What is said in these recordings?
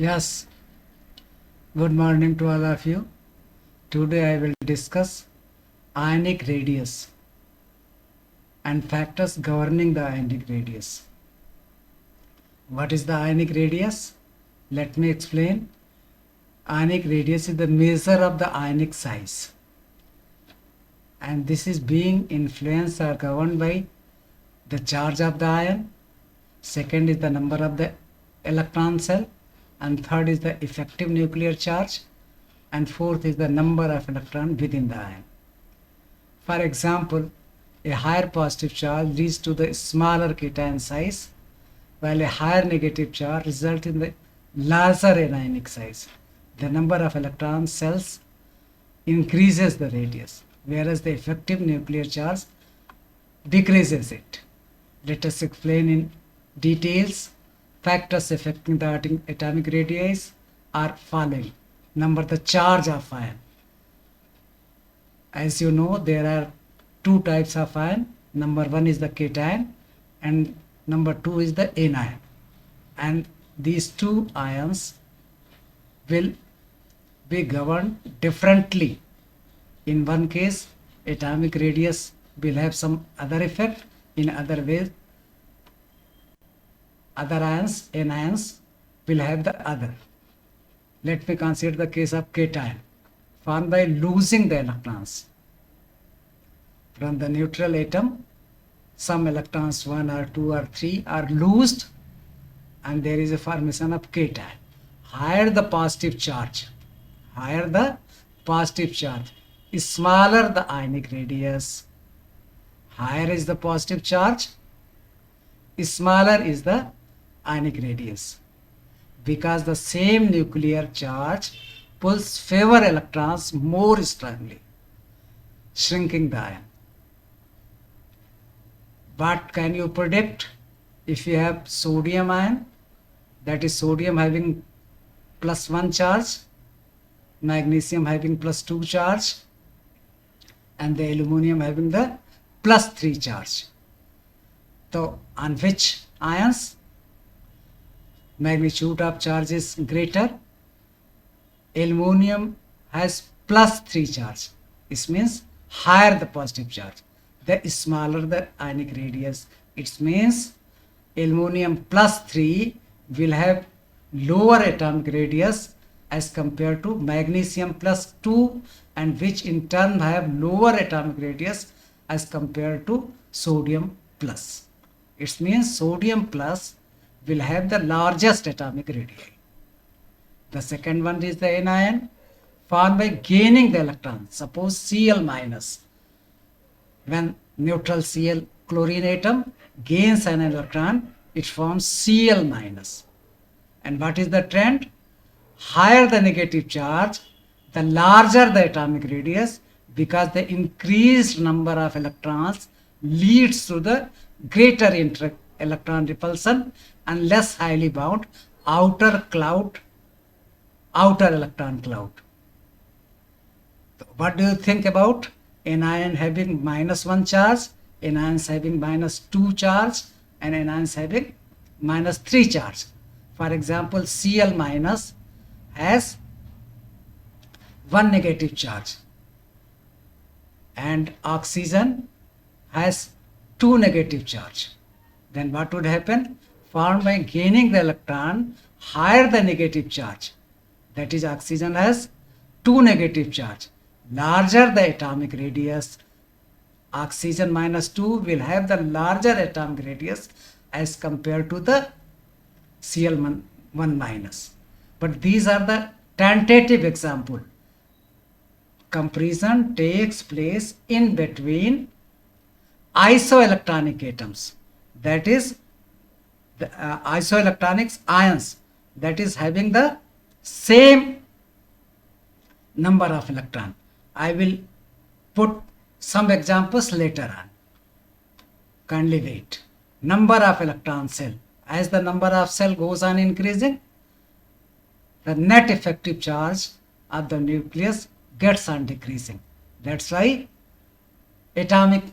Yes, good morning to all of you. Today I will discuss ionic radius and factors governing the ionic radius. What is the ionic radius? Let me explain. Ionic radius is the measure of the ionic size, and this is being influenced or governed by the charge of the ion. Second is the number of the electron cell, and third is the effective nuclear charge, and fourth is the number of electron within the ion. For example, a higher positive charge leads to the smaller cation size, while a higher negative charge results in the larger anionic size. The number of electron cells increases the radius, whereas the effective nuclear charge decreases it. Let us explain in details. Factors affecting the atomic radii are following. Number the charge of ion. As you know, there are two types of ion. Number one is the cation and number two is the anion. And these two ions will be governed differently. In one case, atomic radius will have some other effect. In other ways, other ions, anions, will have the other. Let me consider the case of cation, formed by losing the electrons. From the neutral atom, some electrons, 1 or 2 or 3, are loosed, and there is a formation of cation. Higher the positive charge, smaller the ionic radius. Higher is the positive charge, smaller is the ionic radius, because the same nuclear charge pulls fewer electrons more strongly, shrinking the ion. What can you predict if you have sodium ion, that is sodium having +1 charge, magnesium having +2 charge, and the aluminum having the +3 charge? So on which ions magnitude of charge is greater? Aluminum has +3 charge. This means higher the positive charge, the smaller the ionic radius. It means aluminum +3 will have lower atomic radius as compared to magnesium +2, and which in turn have lower atomic radius as compared to sodium plus. It means sodium plus will have the largest atomic radii. The second one is the anion, formed by gaining the electron. Suppose Cl minus. When neutral Cl chlorine atom gains an electron, it forms Cl minus. And what is the trend? Higher the negative charge, the larger the atomic radius, because the increased number of electrons leads to the greater electron repulsion and less highly bound outer electron cloud. So what do you think about anion having -1 charge, anions having -2 charge, and anions having -3 charge? For example, Cl minus has 1 negative charge and oxygen has 2 negative charge. Then what would happen? Formed by gaining the electron, higher the negative charge, that is oxygen has 2 negative charge, larger the atomic radius. Oxygen -2 will have the larger atomic radius as compared to the Cl1 minus. But these are the tentative example. Comparison takes place in between isoelectronic atoms, that is the isoelectronics ions, that is having the same number of electron. I will put some examples later on. Kindly wait. Number of electron cell. As the number of cell goes on increasing, the net effective charge of the nucleus gets on decreasing. That's why atomic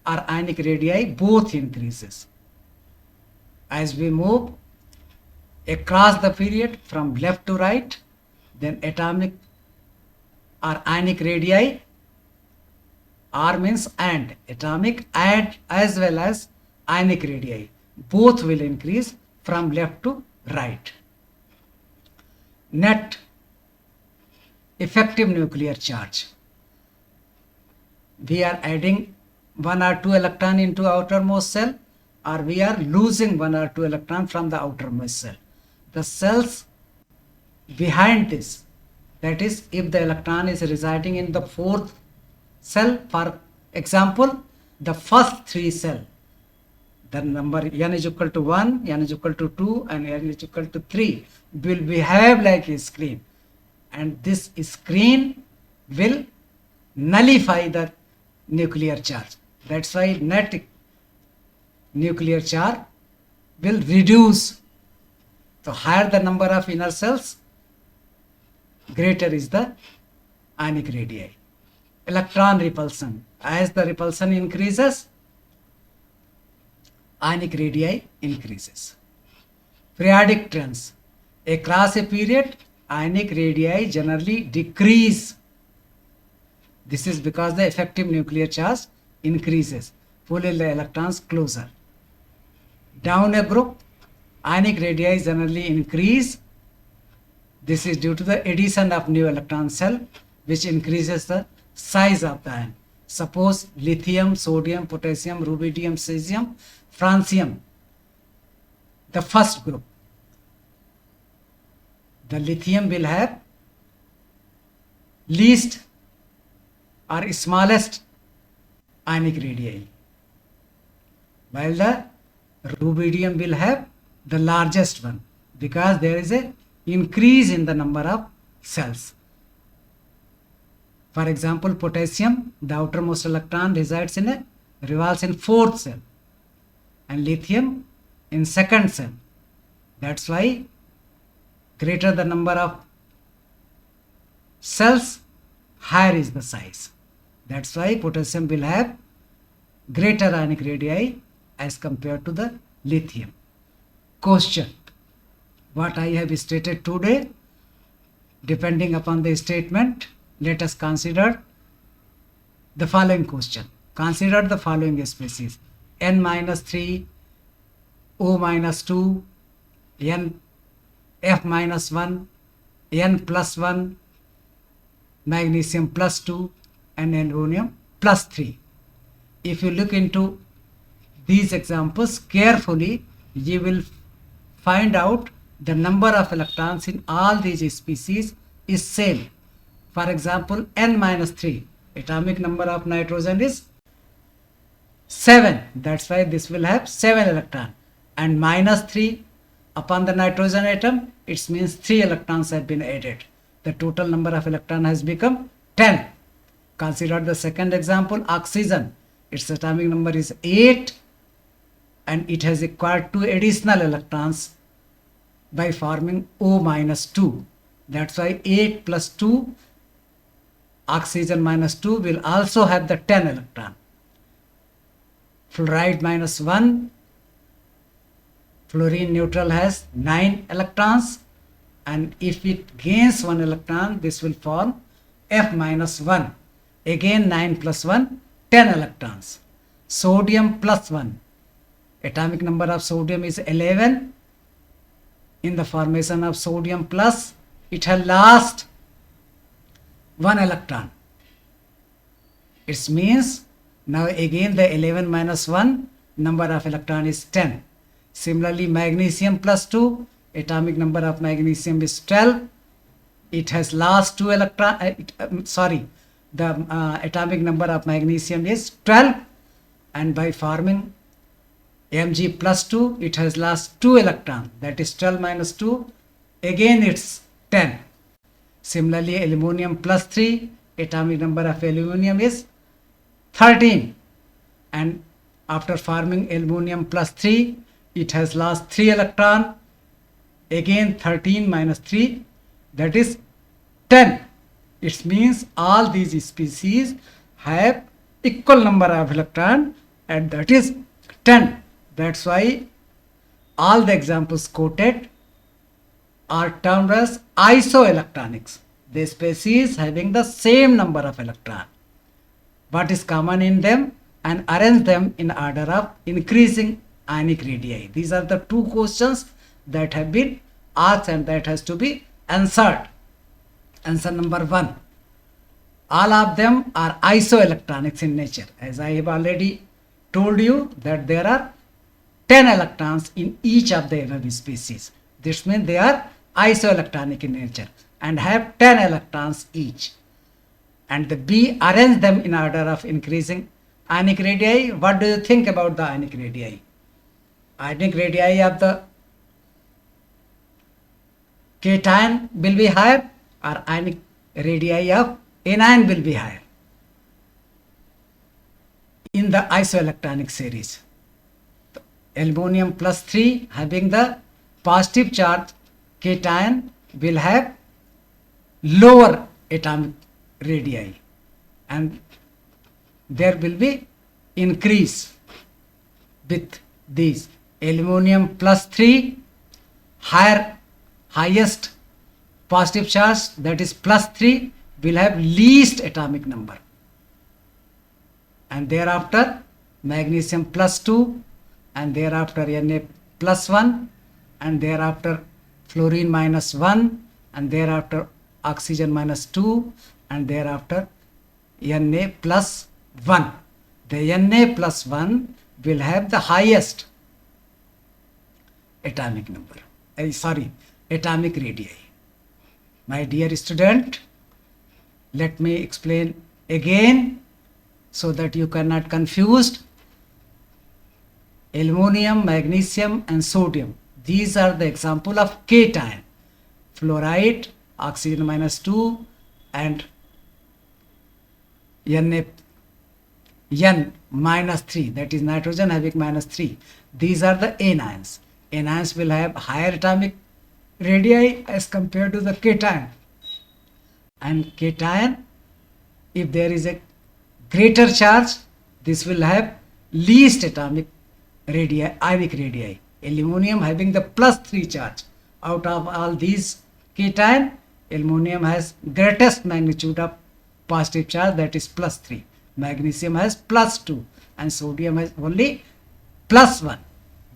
or ionic radii both increases. As we move, across the period from left to right, then atomic or ionic radii, R means and, atomic and as well as ionic radii, both will increase from left to right. Net effective nuclear charge. We are adding 1 or 2 electron into outermost shell, or we are losing 1 or 2 electron from the outermost shell. The cells behind this, that is, if the electron is residing in the fourth cell, for example, the first 3 cell, the number n is equal to 1, n is equal to 2, and n is equal to 3 will behave like a screen, and this screen will nullify the nuclear charge. That's why net nuclear charge will reduce. So higher the number of inner cells, greater is the ionic radii. Electron repulsion. As the repulsion increases, ionic radii increases. Periodic trends. Across a period, ionic radii generally decrease. This is because the effective nuclear charge increases, pulling the electrons closer. Down a group, ionic radii generally increase. This is due to the addition of new electron cell, which increases the size of the ion. Suppose lithium, sodium, potassium, rubidium, cesium, francium, the first group. The lithium will have least or smallest ionic radii, while the rubidium will have the largest one, because there is a increase in the number of cells. For example, potassium, the outermost electron revolves in fourth cell, and lithium in second cell. That's why greater the number of cells, higher is the size. That's why potassium will have greater ionic radii as compared to the lithium. Question. What I have stated today, depending upon the statement, let us consider the following question. Consider the following species: N minus 3, O minus 2, N F minus 1, N plus 1, magnesium plus 2, and aluminum plus 3. If you look into these examples carefully, you will find out the number of electrons in all these species is same. For example, N minus 3, atomic number of nitrogen is 7. That's why this will have 7 electrons. And minus 3 upon the nitrogen atom, it means 3 electrons have been added. The total number of electrons has become 10. Consider the second example, oxygen. Its atomic number is 8, and it has acquired 2 additional electrons by forming O minus 2. That's why 8 plus 2, oxygen minus 2, will also have the 10 electron. Fluoride minus 1, fluorine neutral has 9 electrons, and if it gains 1 electron, this will form F minus 1. Again 9 plus 1, 10 electrons. Sodium plus 1, atomic number of sodium is 11. In the formation of sodium plus, it has lost 1 electron. It means now again the 11 minus 1, number of electron is 10. Similarly, magnesium plus 2, atomic number of magnesium is 12. It has lost 2 electrons. The atomic number of magnesium is 12, and by forming Mg plus 2, it has lost 2 electrons. That is 12 minus 2. Again it's 10. Similarly, aluminum plus 3, atomic number of aluminum is 13. And after forming aluminum plus 3, it has lost 3 electrons. Again 13 minus 3, that is 10. It means all these species have equal number of electrons, and that is 10. That's why all the examples quoted are termed as isoelectronics. The species having the same number of electrons. What is common in them, and arrange them in order of increasing ionic radii. These are the two questions that have been asked and that has to be answered. Answer number 1. All of them are isoelectronics in nature. As I have already told you that there are 10 electrons in each of the above species. This means they are isoelectronic in nature and have 10 electrons each. And the B, arrange them in order of increasing ionic radii. What do you think about the ionic radii? Ionic radii of the cation will be higher, or ionic radii of anion will be higher in the isoelectronic series. Aluminum plus 3 having the positive charge cation will have lower atomic radii, and there will be increase with these. Aluminum plus 3 highest positive charge, that is plus 3, will have least atomic number, and thereafter magnesium plus 2, and thereafter Na plus 1, and thereafter fluorine minus 1, and thereafter oxygen minus 2, and thereafter Na plus 1. The Na plus 1 will have the highest atomic number, atomic radii. My dear student, let me explain again so that you cannot confused. Aluminum, magnesium and sodium, these are the example of cation. Fluoride, oxygen minus 2, and N minus 3, that is nitrogen having minus 3. These are the anions. Anions will have higher atomic radii as compared to the cation. And cation, if there is a greater charge, this will have least atomic radii, ionic radii. Aluminum having the plus 3 charge. Out of all these cation, aluminum has greatest magnitude of positive charge, that is plus 3. Magnesium has plus 2 and sodium has only plus 1.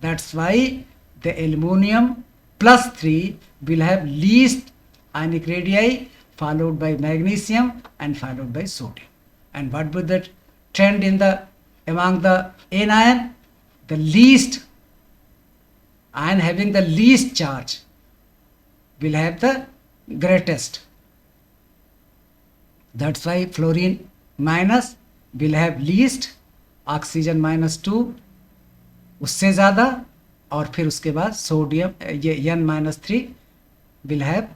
That's why the aluminum plus 3 will have least ionic radii, followed by magnesium and followed by sodium. And what would the trend in the among the anion? The least ion having the least charge will have the greatest. That's why fluorine minus will have least, oxygen -2 उससे ज़्यादा, और फिर उसके बाद sodium ये N-3 will have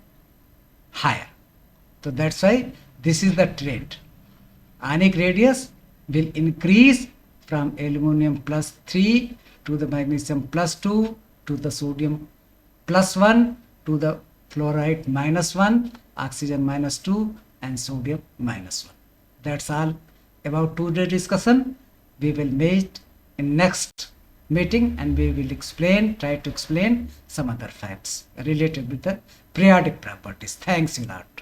higher. So that's why this is the trend. Ionic radius will increase from aluminum +3 to the magnesium +2 to the sodium +1 to the fluoride -1, oxygen -2 and sodium -1. That's all about today's discussion. We will meet in next meeting and we will try to explain some other facts related with the periodic properties. Thanks a lot.